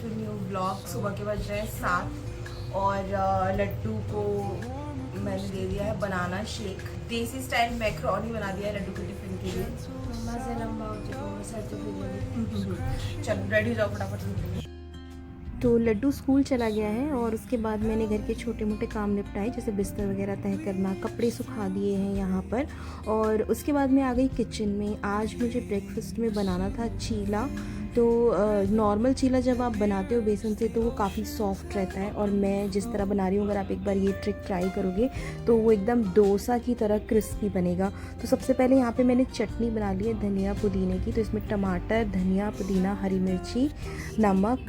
To new blog. सुबह के बज रहे हैं 7 और लड्डू को मैंने दे दिया है बनाना शेक। देसी स्टाइल मैक्रोनी बना दिया है लड्डू के टिफिन के लिए। चलो रेडी हो जाओ फटाफट। तो लड्डू स्कूल चला गया है और उसके बाद मैंने घर के छोटे मोटे काम निपटाए, जैसे बिस्तर वगैरह तय करना, कपड़े सुखा दिए हैं यहाँ पर। और उसके बाद मैं आ गई किचन में। आज मुझे ब्रेकफास्ट में बनाना था चीला। तो नॉर्मल चीला जब आप बनाते हो बेसन से तो वो काफ़ी सॉफ्ट रहता है, और मैं जिस तरह बना रही हूँ, अगर आप एक बार ये ट्रिक ट्राई करोगे तो वो एकदम डोसा की तरह क्रिस्पी बनेगा। तो सबसे पहले यहाँ पे मैंने चटनी बना ली है धनिया पुदीने की। तो इसमें टमाटर, धनिया, पुदीना, हरी मिर्ची, नमक,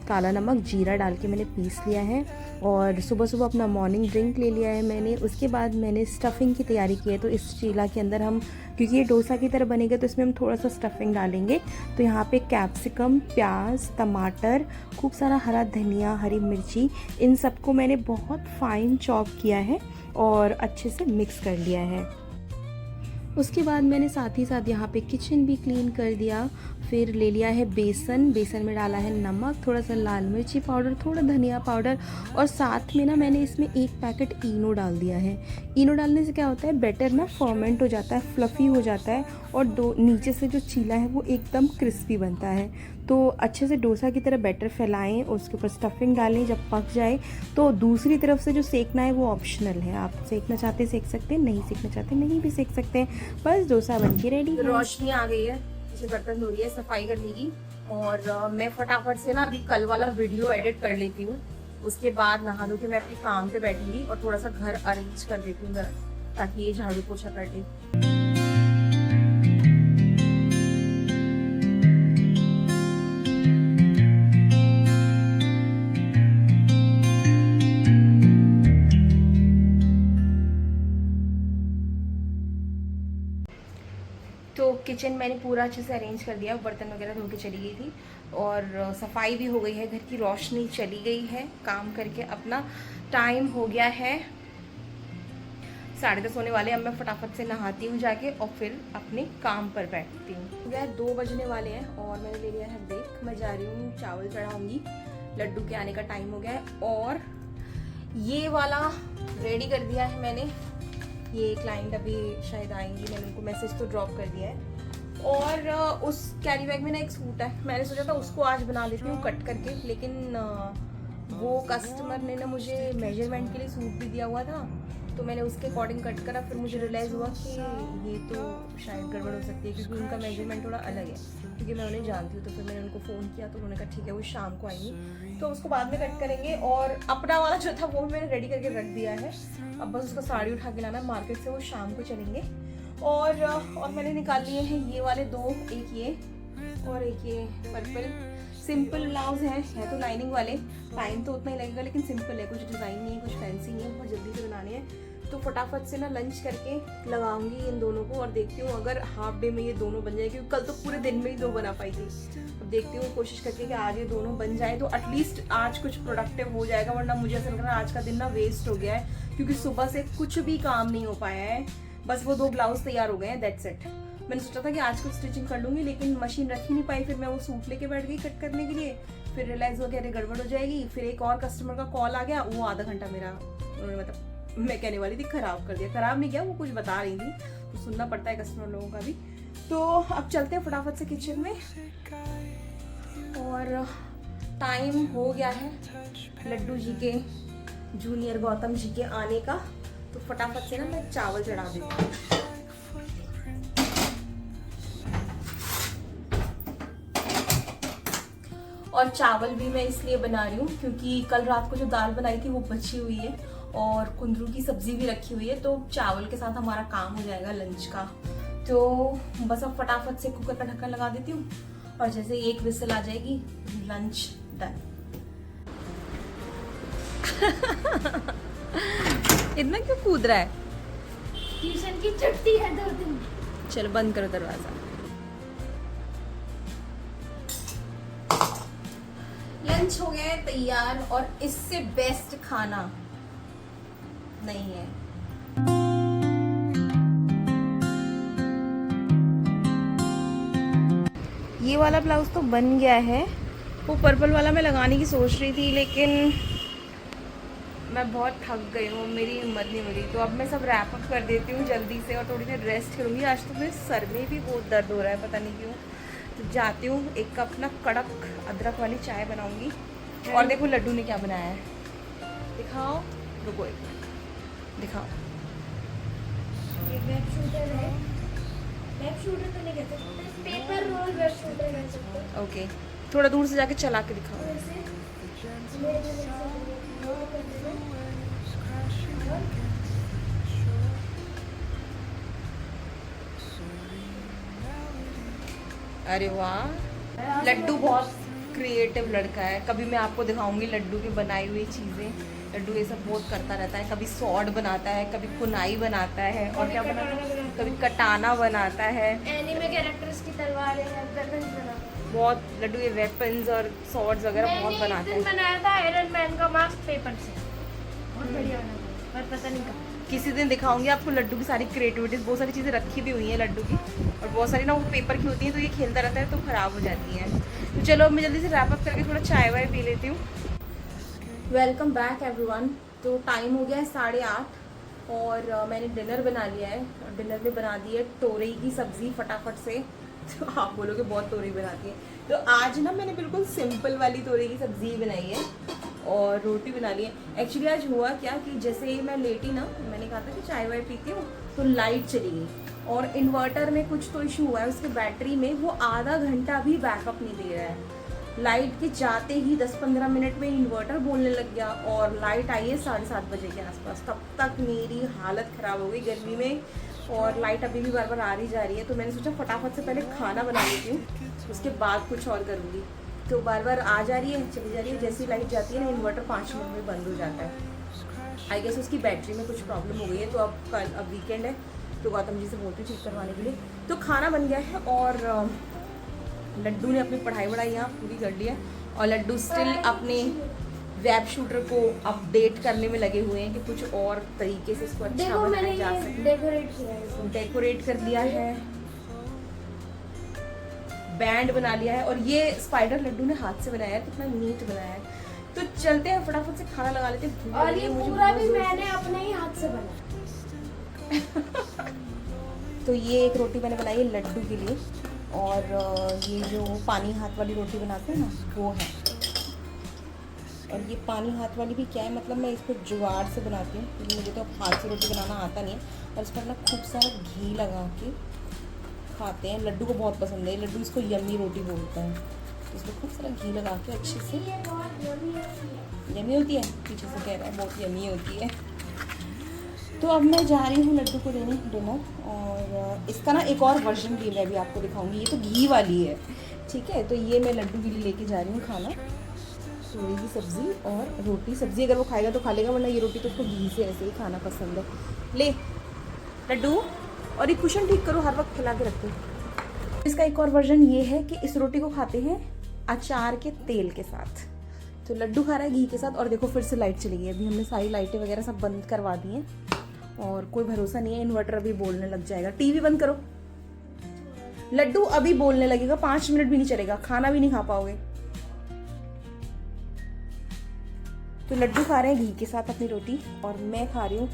काला नमक, जीरा डाल के मैंने पीस लिया है। और सुबह सुबह अपना मॉर्निंग ड्रिंक ले लिया है मैंने। उसके बाद मैंने स्टफिंग की तैयारी की है। तो इस चीला के अंदर हम, क्योंकि ये डोसा की तरह बनेगा, तो इसमें हम थोड़ा सा स्टफिंग डालेंगे। तो यहाँ पे कैप्सिकम, प्याज, टमाटर, खूब सारा हरा धनिया, हरी मिर्ची, इन सबको मैंने बहुत फाइन चॉप किया है और अच्छे से मिक्स कर लिया है। उसके बाद मैंने साथ ही साथ यहाँ पे किचन भी क्लीन कर दिया। फिर ले लिया है बेसन। बेसन में डाला है नमक, थोड़ा सा लाल मिर्ची पाउडर, थोड़ा धनिया पाउडर, और साथ में ना मैंने इसमें 1 पैकेट इनो डाल दिया है। इनो डालने से क्या होता है, बैटर ना फर्मेंट हो जाता है, फ्लफ़ी हो जाता है, और नीचे से जो चीला है वो एकदम क्रिस्पी बनता है। तो अच्छे से डोसा की तरह बैटर फैलाएं, उसके ऊपर स्टफिंग डालें। जब पक जाए तो दूसरी तरफ से जो सेकना है वो ऑप्शनल है, आप सेकना चाहते सेक सकते हैं, नहीं सेकना चाहते नहीं भी सेक सकते हैं। बस डोसा बन के रेडी है। रोशनी आ गई है, इसे बर्तन धो रही है सफाई करने की। और मैं फटाफट से ना अभी कल वाला वीडियो एडिट कर लेती हूँ। उसके बाद नहा धो के मैं अपने काम पे बैठूंगी और थोड़ा सा घर अरेंज कर देती हूँ ताकि ये झाड़ू पोछा कर दे। तो किचन मैंने पूरा अच्छे से अरेंज कर दिया, बर्तन वगैरह धो के चली गई थी और सफाई भी हो गई है, घर की रोशनी चली गई है। काम करके अपना टाइम हो गया है 10:30 होने वाले। अब मैं फटाफट से नहाती हूँ जाके और फिर अपने काम पर बैठती हूँ। यह 2 बजने वाले हैं और मैंने ले लिया है ब्रेक। मैं जा रही हूँ चावल चढ़ाऊँगी, लड्डू के आने का टाइम हो गया है। और ये वाला रेडी कर दिया है मैंने, ये क्लाइंट अभी शायद आएंगी, मैंने उनको मैसेज तो ड्रॉप कर दिया है। और उस कैरी बैग में ना एक सूट है, मैंने सोचा था उसको आज बना लेती हूँ कट करके, लेकिन वो कस्टमर ने ना मुझे मेजरमेंट के लिए सूट भी दिया हुआ था, तो मैंने उसके अकॉर्डिंग कट करा। फिर मुझे रियलाइज़ हुआ कि ये तो शायद गड़बड़ हो सकती है, क्योंकि उनका मेजरमेंट थोड़ा अलग है, क्योंकि मैं उन्हें जानती हूँ। तो फिर मैंने उनको फ़ोन किया तो उन्होंने कहा ठीक है वो शाम को आएंगी, तो उसको बाद में कट करेंगे। और अपना वाला जो था वो मैंने रेडी करके रख दिया है, अब बस उसको साड़ी उठा के लाना मार्केट से, वो शाम को चलेंगे। और मैंने निकाल लिए हैं ये वाले 2, एक ये और एक ये पर्पल सिंपल ब्लाउज है तो लाइनिंग वाले। टाइम तो उतना ही लगेगा लेकिन सिंपल है, कुछ डिज़ाइन नहीं है, कुछ फैंसी नहीं है, बहुत जल्दी से बनाने हैं। तो फटाफट से ना लंच करके लगाऊंगी इन दोनों को और देखती हूँ अगर हाफ डे में ये दोनों बन जाए, क्योंकि कल तो पूरे दिन में ही 2 बना पाई थी। अब देखती हूँ कोशिश करके कि आज ये दोनों बन जाए तो एटलीस्ट आज कुछ प्रोडक्टिव हो जाएगा, वरना मुझे ऐसा लग रहा है आज का दिन ना वेस्ट हो गया है, क्योंकि सुबह से कुछ भी काम नहीं हो पाया है। बस वो 2 ब्लाउज तैयार हो गए हैं, दैट्स इट। मैंने सोचा था कि आज कुछ स्टिचिंग कर लूँगी, लेकिन मशीन रख ही नहीं पाई। फिर मैं वो सूट लेके बैठ गई कट करने के लिए, फिर रियलाइज़ हुआ कि अरे गड़बड़ हो जाएगी। फिर एक और कस्टमर का कॉल आ गया, वो आधा घंटा मेरा उन्होंने, मतलब मैं कहने वाली थी खराब कर दिया। खराब नहीं किया, वो कुछ बता रही थी, तो सुनना पड़ता है कस्टमर लोगों का भी। तो अब चलते हैं फटाफट से किचन में, और टाइम हो गया है लड्डू जी के, जूनियर गौतम जी के आने का। तो फटाफट से ना मैं चावल चढ़ा देती हूँ। और चावल भी मैं इसलिए बना रही हूँ क्योंकि कल रात को जो दाल बनाई थी वो बची हुई है और कुंदरू की सब्जी भी रखी हुई है, तो चावल के साथ हमारा काम हो जाएगा लंच का। तो बस अब फटाफट से कुकर का ढक्कन लगा देती हूँ और जैसे 1 विसल आ जाएगी लंच डन। इतना क्यों कूद रहा है? ट्यूशन की छुट्टी है 2 दिन। चलो बंद करो दरवाजा। लंच हो गया है तैयार और इससे बेस्ट खाना नहीं है। ये वाला ब्लाउज तो बन गया है वो पर्पल वाला मैं लगाने की सोच रही थी, लेकिन मैं बहुत थक गई हूँ, मेरी हिम्मत नहीं मिली। तो अब मैं सब रैप अप कर देती हूँ जल्दी से और थोड़ी देर रेस्ट करूँगी। आज तो मेरे सर में भी बहुत दर्द हो रहा है, पता नहीं क्यों। तो जाती हूँ, एक कप ना कड़क अदरक वाली चाय बनाऊँगी। और देखो लड्डू ने क्या बनाया है, दिखाओ, रुको एक मिनट, दिखाओ। ये वेब शूटर है। वेब शूटर तो नहीं कहते, पेपर रोल वेब शूटर कह सकते हैं। ओके, थोड़ा दूर से जाके चला के दिखाओ। वैसे मेरे जैसे रोल कर देना। अरे वाह, लड्डू बहुत क्रिएटिव लड़का है। कभी मैं आपको दिखाऊंगी लड्डू की बनाई हुई चीज़ें। लड्डू ये सब बहुत करता रहता है, कभी सॉर्ड बनाता है, कभी कुनाई बनाता है, और क्या बनाता है, कभी कटाना बनाता है। एनीमे कैरेक्टर्स की तलवारें हैं, वेपन्स बनाते हैं। बहुत लड्डू ये वेपन्स और सॉर्ड्स वगैरह बहुत मैंने बनाते एक दिन हैं। बनाया था आयरन मैन का मास्क पेपर से, बहुत बढ़िया बना था, पर पता नहीं कब। किसी दिन दिखाऊंगी आपको लड्डू की सारी क्रिएटिविटीज़। बहुत सारी चीज़ें रखी भी हुई हैं लड्डू की, और बहुत सारी ना वो पेपर की होती हैं, तो ये खेलता रहता है तो ख़राब हो जाती हैं। तो चलो मैं जल्दी से रैप अप करके थोड़ा चाय वाय पी लेती हूँ। Welcome back everyone. तो टाइम हो गया है 8:30 और मैंने डिनर बना लिया है। डिनर में बना दी है तोरई की सब्ज़ी फटाफट से। तो आप बोलोगे बहुत तोरई बनाती है, तो आज ना मैंने बिल्कुल सिंपल वाली तोरई की सब्ज़ी बनाई है और रोटी बना ली है। एक्चुअली आज हुआ क्या कि जैसे ही मैं लेटी ना, मैंने कहा था कि चाय वाय पीती हूँ, तो लाइट चली गई और इन्वर्टर में कुछ तो इशू हुआ है, उसके बैटरी में वो आधा घंटा भी बैकअप नहीं दे रहा है। लाइट के जाते ही 10-15 मिनट में इन्वर्टर बोलने लग गया और लाइट आई है 7:30 बजे के आसपास। तब तक मेरी हालत ख़राब हो गई गर्मी में, और लाइट अभी भी बार बार आ रही जा रही है। तो मैंने सोचा फटाफट से पहले खाना बना लेती हूँ, उसके बाद कुछ और करूँगी। तो बार बार आ जा रही है, चली जा रही है। जैसी लाइट जाती है ना, इन्वर्टर 5 मिनट में बंद हो जाता है। आई गेस उसकी बैटरी में कुछ प्रॉब्लम हो गई है। तो अब वीकेंड है, तो गौतम जी से बोलती हूँ ठीक करवाने के लिए। तो खाना बन गया है और लड्डू ने अपनी पढ़ाई वढ़ाई यहाँ पूरी कर ली है, और लड्डू स्टिल अपने वेब शूटर को अपडेट करने में लगे हुए हैं कि कुछ और तरीके से इसको अच्छा देखो मैंने बनाया जा ये सके। डेकोरेट किया है इसको। डेकोरेट कर लिया है, बैंड बना लिया है, और ये स्पाइडर लड्डू ने हाथ से बनाया है, कितना नीट बनाया है। तो चलते हैं फटाफट से खाना लगा लेते हैं। और ये पूरा भी मैंने अपने ही हाथ से बनाया। तो ये एक रोटी मैंने बनाई है लड्डू के लिए, और ये जो पानी हाथ वाली रोटी बनाते हैं ना वो है। और ये पानी हाथ वाली भी क्या है, मतलब मैं इसको जुगाड़ से बनाती हूँ क्योंकि मुझे तो हाथ से रोटी बनाना आता नहीं है। और इस पर ना खूब सारा घी लगा के खाते हैं, लड्डू को बहुत पसंद है। लड्डू इसको यम्मी रोटी बोलते हैं। इसमें खूब सारा घी लगा के अच्छे से, ये बहुत यम्मी होती है। यम्मी होती है, पीछे से कह रहा है बहुत यम्मी होती है। तो अब मैं जा रही हूँ लड्डू को देने डिनर, और इसका ना एक और वर्जन भी मैं भी आपको दिखाऊंगी। ये तो घी वाली है, ठीक है। तो ये मैं लड्डू के लिए लेके जा रही हूँ खाना, तोरई की सब्ज़ी और रोटी। सब्ज़ी अगर वो खाएगा तो खा लेगा, वरना ये रोटी तो उसको घी से ऐसे ही खाना पसंद है। ले लड्डू, और ये कुशन ठीक करो, हर वक्त फैला के रखो। इसका एक और वर्जन ये है कि इस रोटी को खाते हैं अचार के तेल के साथ। तो लड्डू खा रहा है घी के साथ। और देखो फिर से लाइट चली गई। अभी हमने सारी लाइटें वगैरह सब बंद करवा दी हैं, और कोई भरोसा नहीं है, इन्वर्टर अभी बोलने लग जाएगा। टीवी बंद करो, लड्डू अभी बोलने लगेगा, 5 मिनट भी नहीं चलेगा, खाना भी नहीं खा पाओगे। तो लड्डू खा रहे हैं घी के साथ अपनी रोटी, और मैं खा रही हूँ,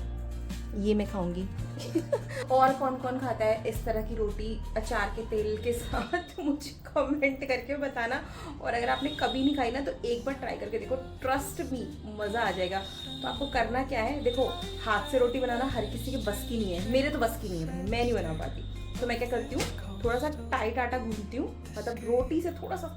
ये मैं खाऊंगी। और कौन कौन खाता है इस तरह की रोटी अचार के तेल के साथ, मुझे कमेंट करके बताना। और अगर आपने कभी नहीं खाई ना, तो एक बार ट्राई करके देखो, ट्रस्ट मी, मज़ा आ जाएगा। तो आपको करना क्या है, देखो हाथ से रोटी बनाना हर किसी के बस की नहीं है, मेरे तो बस की नहीं है भाई, मैं नहीं बना पाती। तो मैं क्या करती हूँ, थोड़ा सा टाइट आटा गूंथती हूँ, मतलब रोटी से थोड़ा सा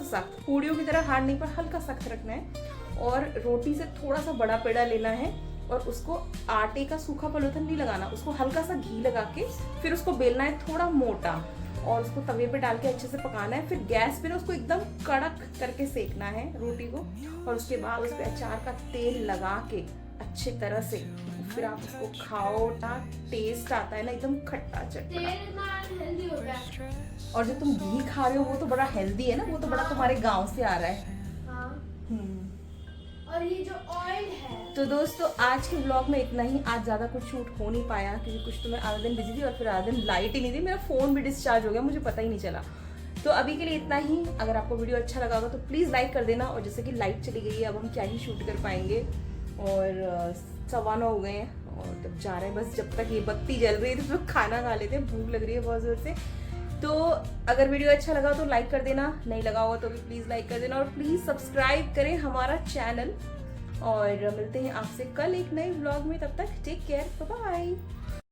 सख्त, पूड़ियों की तरह हार्ड नहीं पर हल्का सख्त रखना है। और रोटी से थोड़ा सा बड़ा पेड़ा लेना है, और उसको आटे का सूखा पलोथन नहीं लगाना, उसको हल्का सा घी लगा के फिर उसको बेलना है थोड़ा मोटा, और उसको तवे पे डाल के अच्छे से पकाना है। फिर गैस पे ना उसको एकदम कड़क करके सेकना है रोटी को, और उसके बाद उस पर अचार का तेल लगा के अच्छे तरह से फिर आप उसको खाओ ना, टेस्ट आता है ना एकदम खट्टा चटपटा। हेल्दी होता है। और जो तुम घी खा रहे हो वो तो बड़ा हेल्दी है ना, वो तो बड़ा तुम्हारे गाँव से आ रहा है। हाँ। और ये जो ऑयल है। तो दोस्तों आज के ब्लॉग में इतना ही। आज ज़्यादा कुछ शूट हो नहीं पाया क्योंकि कुछ तो मैं आधा दिन बिजी थी, और फिर आधा दिन लाइट ही नहीं थी, मेरा फ़ोन भी डिस्चार्ज हो गया, मुझे पता ही नहीं चला। तो अभी के लिए इतना ही। अगर आपको वीडियो अच्छा लगा होगा तो प्लीज़ लाइक कर देना। और जैसे कि लाइट चली गई है, अब हम क्या ही शूट कर पाएंगे, और 9:15 हो गए हैं और तब जा रहे हैं। बस जब तक ये बत्ती जल रही है तो खाना खा लेते हैं, भूख लग रही है बहुत ज़ोर से। तो अगर वीडियो अच्छा लगा तो लाइक कर देना, नहीं लगा होगा तो भी प्लीज़ लाइक कर देना, और प्लीज़ सब्सक्राइब करें हमारा चैनल। और मिलते हैं आपसे कल एक नए व्लॉग में, तब तक टेक केयर, बाय बाय।